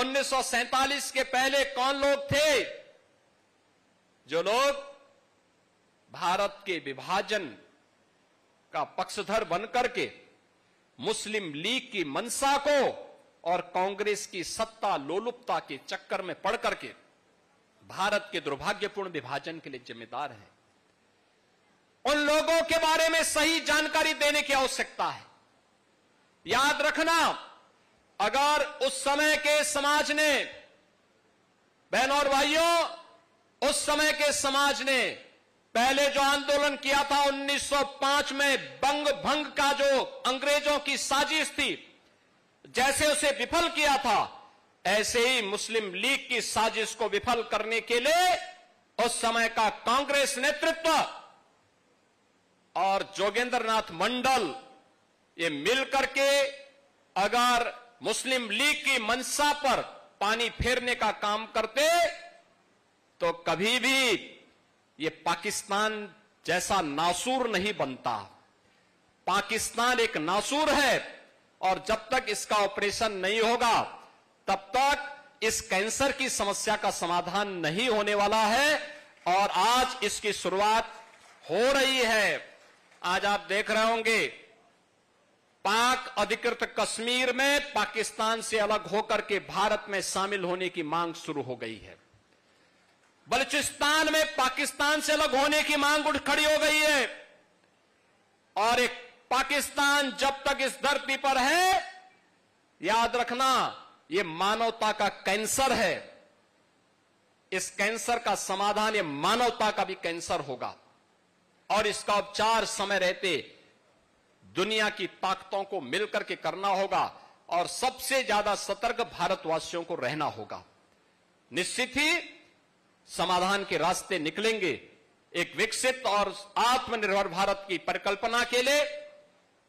1947 के पहले कौन लोग थे जो लोग भारत के विभाजन का पक्षधर बनकर के मुस्लिम लीग की मंशा को और कांग्रेस की सत्ता लोलुपता के चक्कर में पड़ करके भारत के दुर्भाग्यपूर्ण विभाजन के लिए जिम्मेदार हैं? उन लोगों के बारे में सही जानकारी देने की आवश्यकता है। याद रखना, अगर उस समय के समाज ने, बहनों और भाइयों, उस समय के समाज ने पहले जो आंदोलन किया था 1905 में बंग भंग का जो अंग्रेजों की साजिश थी, जैसे उसे विफल किया था, ऐसे ही मुस्लिम लीग की साजिश को विफल करने के लिए उस समय का कांग्रेस नेतृत्व और जोगेंद्र नाथ मंडल ये मिलकर के अगर मुस्लिम लीग की मंशा पर पानी फेरने का काम करते तो कभी भी ये पाकिस्तान जैसा नासूर नहीं बनता। पाकिस्तान एक नासूर है और जब तक इसका ऑपरेशन नहीं होगा तब तक इस कैंसर की समस्या का समाधान नहीं होने वाला है और आज इसकी शुरुआत हो रही है। आज आप देख रहे होंगे पाक अधिकृत कश्मीर में पाकिस्तान से अलग होकर के भारत में शामिल होने की मांग शुरू हो गई है। बलूचिस्तान में पाकिस्तान से अलग होने की मांग उठ खड़ी हो गई है और एक पाकिस्तान जब तक इस धरती पर है, याद रखना, ये मानवता का कैंसर है। इस कैंसर का समाधान ये मानवता का भी कैंसर होगा और इसका उपचार समय रहते दुनिया की ताकतों को मिलकर के करना होगा और सबसे ज्यादा सतर्क भारतवासियों को रहना होगा। निश्चित ही समाधान के रास्ते निकलेंगे। एक विकसित और आत्मनिर्भर भारत की परिकल्पना के लिए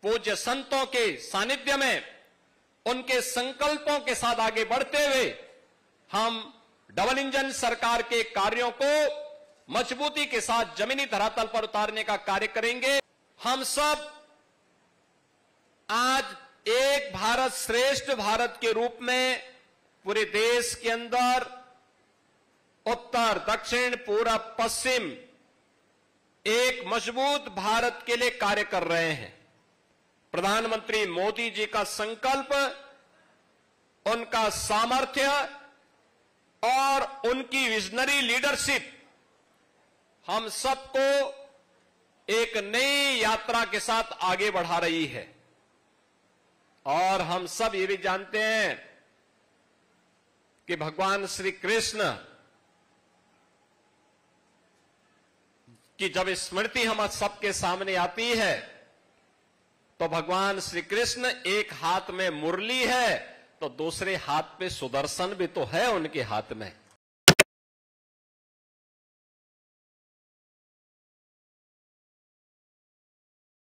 पूज्य संतों के सानिध्य में उनके संकल्पों के साथ आगे बढ़ते हुए हम डबल इंजन सरकार के कार्यों को मजबूती के साथ जमीनी धरातल पर उतारने का कार्य करेंगे। हम सब आज एक भारत श्रेष्ठ भारत के रूप में पूरे देश के अंदर उत्तर, दक्षिण, पूरब, पश्चिम एक मजबूत भारत के लिए कार्य कर रहे हैं। प्रधानमंत्री मोदी जी का संकल्प, उनका सामर्थ्य और उनकी विजनरी लीडरशिप हम सबको एक नई यात्रा के साथ आगे बढ़ा रही है और हम सब ये भी जानते हैं कि भगवान श्री कृष्ण की जब स्मृति हम सबके सामने आती है तो भगवान श्री कृष्ण एक हाथ में मुरली है तो दूसरे हाथ पे सुदर्शन भी तो है उनके हाथ में।